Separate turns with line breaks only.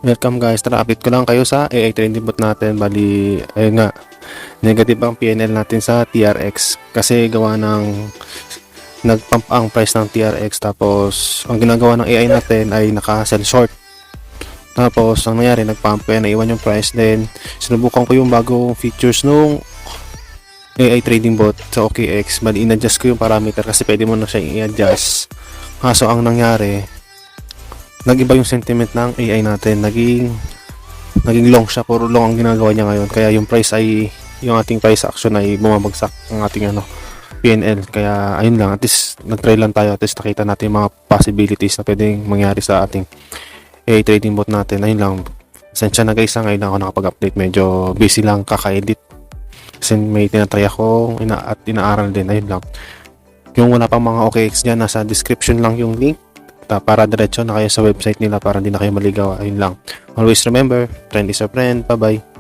Welcome guys, tara update ko lang kayo sa AI trading bot natin. Bali, ayun nga, negative ang PNL natin sa TRX kasi gawa ng nagpump ang price ng TRX, tapos ang ginagawa ng AI natin ay naka-sell short. Tapos ang nangyari, nagpump kaya naiwan yung price. Then sinubukan ko yung bagong features nung AI trading bot sa OKX. Bali, in-adjust ko yung parameter kasi pwede mo na siya i-adjust. Kaso ang nangyari, nag-iba yung sentiment ng AI natin, naging long siya, puro long ang ginagawa niya ngayon, kaya yung price ay, yung ating price action ay bumabagsak ang ating PNL. Kaya ayun lang, at least nag-try lang tayo, at least nakita natin yung mga possibilities na pwedeng mangyari sa ating AI trading bot natin. Ayun lang, sensya na guys, ngayon lang ako nakapag-update, medyo busy lang kaka-edit kasi may tinatry ako at inaaral din. Ayun lang, yung wala pang mga OKX dyan, nasa description lang yung link para diretso na kayo sa website nila para hindi na kayo maligaw. Ayun lang. Always remember, friend is a friend. Bye bye.